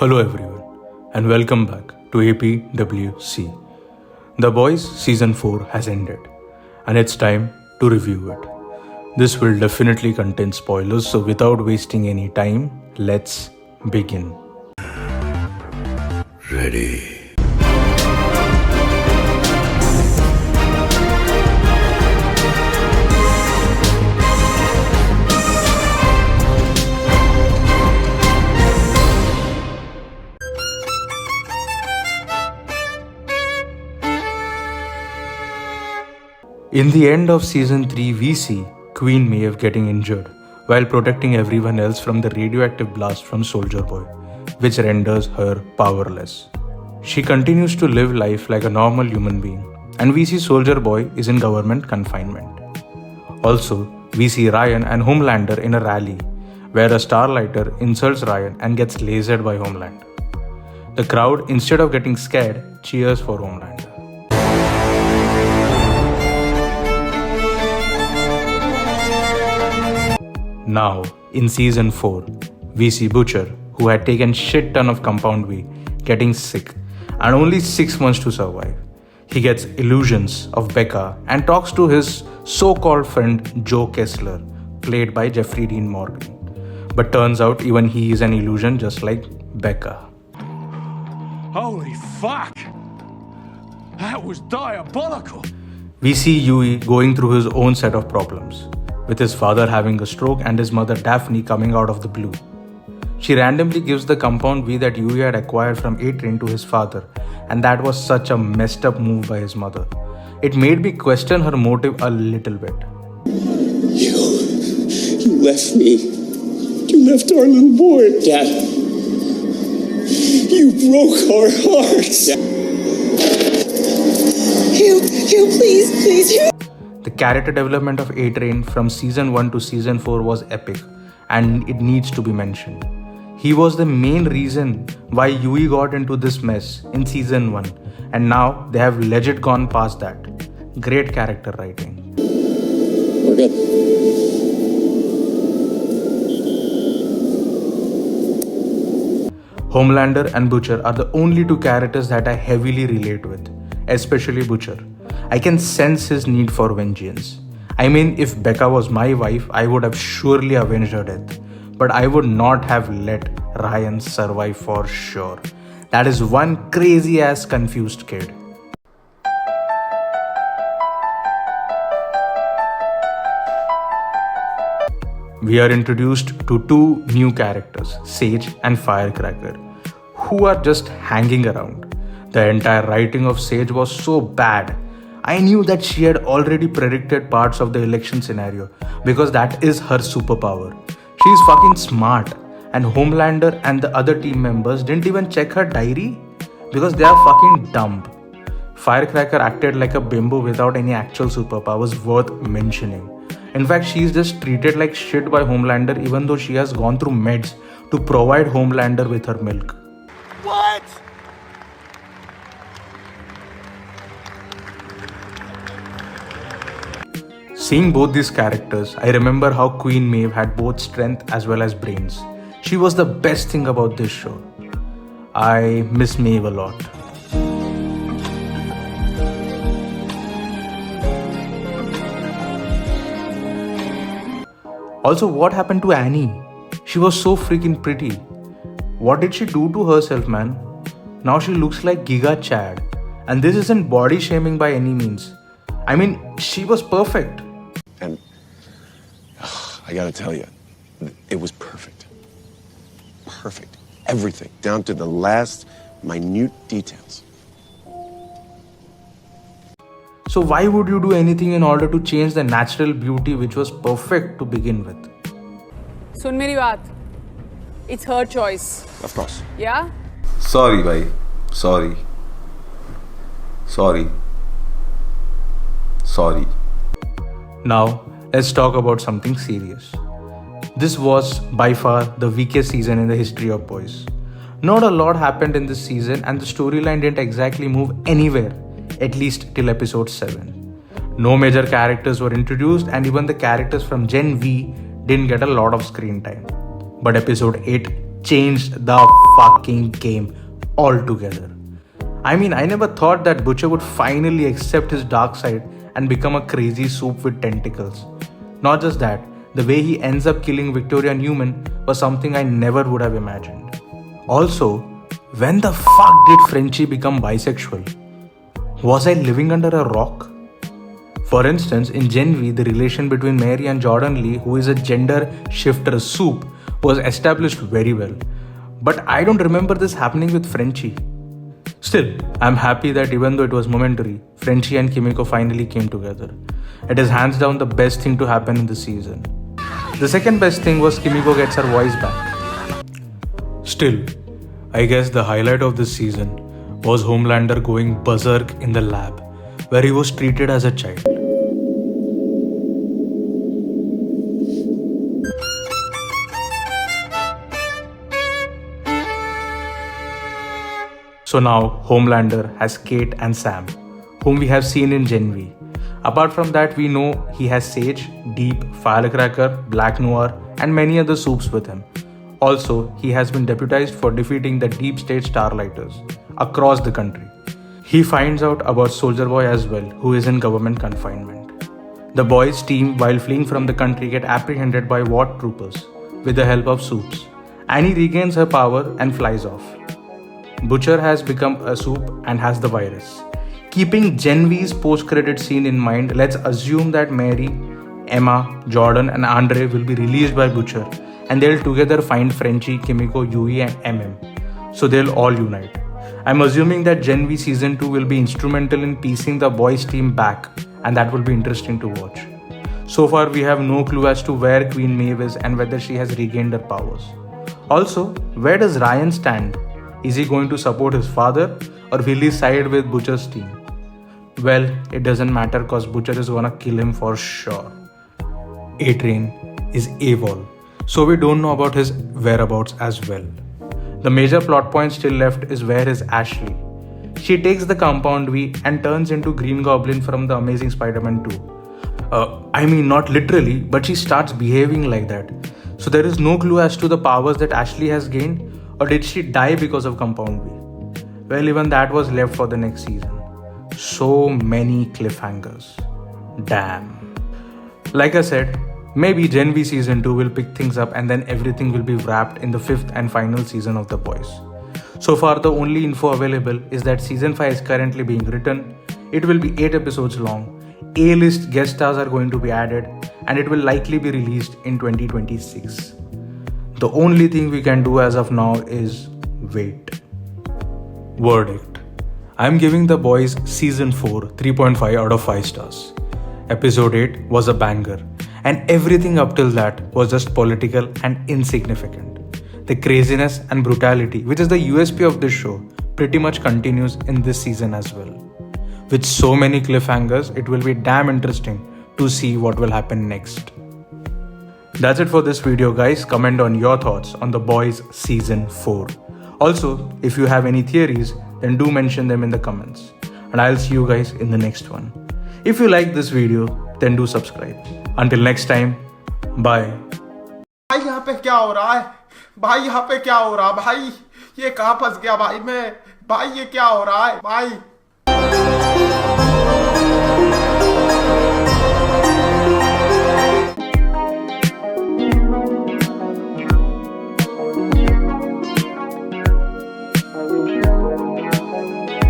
Hello everyone and welcome back to APWC. The Boys Season 4 has ended and it's time to review it. This will definitely contain spoilers, so without wasting any time, let's begin. Ready. In the end of Season 3, we see Queen Maeve getting injured while protecting everyone else from the radioactive blast from Soldier Boy, which renders her powerless. She continues to live life like a normal human being, and we see Soldier Boy is in government confinement. Also, we see Ryan and Homelander in a rally, where a Starlighter insults Ryan and gets lasered by Homelander. The crowd, instead of getting scared, cheers for Homelander. Now, in Season 4, we see Butcher, who had taken shit ton of compound V, getting sick and only 6 months to survive. He gets illusions of Becca and talks to his so-called friend Joe Kessler, played by Jeffrey Dean Morgan. But turns out even he is an illusion just like Becca. Holy fuck! That was diabolical! We see Yui going through his own set of problems, with his father having a stroke and his mother Daphne coming out of the blue. She randomly gives the compound V that Yui had acquired from A-Train to his father, and that was such a messed up move by his mother. It made me question her motive a little bit. You left me. You left our little boy, Dad. You broke our hearts. You, please. The character development of A-Train from Season 1 to Season 4 was epic, and it needs to be mentioned. He was the main reason why Yui got into this mess in Season 1, and now they have legit gone past that. Great character writing. We're good. Homelander and Butcher are the only two characters that I heavily relate with, especially Butcher. I can sense his need for vengeance. I mean, if Becca was my wife, I would have surely avenged her death. But I would not have let Ryan survive for sure. That is one crazy ass confused kid. We are introduced to two new characters, Sage and Firecracker, who are just hanging around. The entire writing of Sage was so bad. I knew that she had already predicted parts of the election scenario because that is her superpower. She is fucking smart, and Homelander and the other team members didn't even check her diary because they are fucking dumb. Firecracker acted like a bimbo without any actual superpowers worth mentioning. In fact, she is just treated like shit by Homelander even though she has gone through meds to provide Homelander with her milk. What? Seeing both these characters, I remember how Queen Maeve had both strength as well as brains. She was the best thing about this show. I miss Maeve a lot. Also, what happened to Annie? She was so freaking pretty. What did she do to herself, man? Now she looks like Giga Chad. And this isn't body shaming by any means. I mean, she was perfect. And I gotta tell you, it was perfect. Perfect. Everything, down to the last minute details. So why would you do anything in order to change the natural beauty which was perfect to begin with? सुन मेरी बात. It's her choice. Of course. Yeah? Sorry, bhai. Sorry. Now, let's talk about something serious. This was by far the weakest season in the history of Boys. Not a lot happened in this season and the storyline didn't exactly move anywhere, at least till episode 7. No major characters were introduced and even the characters from Gen V didn't get a lot of screen time. But episode 8 changed the fucking game altogether. I mean, I never thought that Butcher would finally accept his dark side and become a crazy soup with tentacles. Not just that, the way he ends up killing Victoria Newman was something I never would have imagined. Also, when the fuck did Frenchie become bisexual? Was I living under a rock? For instance, in Gen V, the relation between Mary and Jordan Lee, who is a gender shifter soup, was established very well. But I don't remember this happening with Frenchie. Still, I'm happy that even though it was momentary, Frenchie and Kimiko finally came together. It is hands down the best thing to happen in this season. The second best thing was Kimiko gets her voice back. Still, I guess the highlight of this season was Homelander going berserk in the lab, where he was treated as a child. So now Homelander has Kate and Sam, whom we have seen in Gen V. Apart from that, we know he has Sage, Deep, Firecracker, Black Noir, and many other soups with him. Also, he has been deputized for defeating the deep state starlighters across the country. He finds out about Soldier Boy as well, who is in government confinement. The boys' team, while fleeing from the country, get apprehended by WAT troopers with the help of Soups. Annie regains her power and flies off. Butcher has become a soup and has the virus. Keeping Gen V's post-credit scene in mind, let's assume that Mary, Emma, Jordan and Andre will be released by Butcher and they'll together find Frenchie, Kimiko, Yui and MM. So they'll all unite. I'm assuming that Gen V Season 2 will be instrumental in piecing the boys team back and that will be interesting to watch. So far we have no clue as to where Queen Maeve is and whether she has regained her powers. Also, where does Ryan stand? Is he going to support his father or will he side with Butcher's team? Well, it doesn't matter cause Butcher is gonna kill him for sure. A-Train is AWOL, so we don't know about his whereabouts as well. The major plot point still left is where is Ashley. She takes the Compound V and turns into Green Goblin from the Amazing Spider-Man 2. I mean not literally, but she starts behaving like that. So there is no clue as to the powers that Ashley has gained, or did she die because of Compound V? Well, even that was left for the next season. So many cliffhangers. Damn. Like I said, maybe Gen V Season 2 will pick things up and then everything will be wrapped in the 5th and final season of The Boys. So far, the only info available is that Season 5 is currently being written. It will be 8 episodes long. A-list guest stars are going to be added and it will likely be released in 2026. The only thing we can do as of now is wait. Verdict. I'm giving The Boys Season 4 3.5 out of 5 stars. Episode 8 was a banger and everything up till that was just political and insignificant. The craziness and brutality, which is the USP of this show, pretty much continues in this season as well. With so many cliffhangers, it will be damn interesting to see what will happen next. That's it for this video, guys. Comment on your thoughts on The Boys Season 4. Also, if you have any theories, then do mention them in the comments. And I'll see you guys in the next one. If you like this video, then do subscribe. Until next time, bye. भाई यहाँ पे क्या हो रहा है? भाई यहाँ पे क्या हो रहा है? भाई ये कहाँ फंस गया भाई मैं? भाई ये क्या हो रहा है भाई?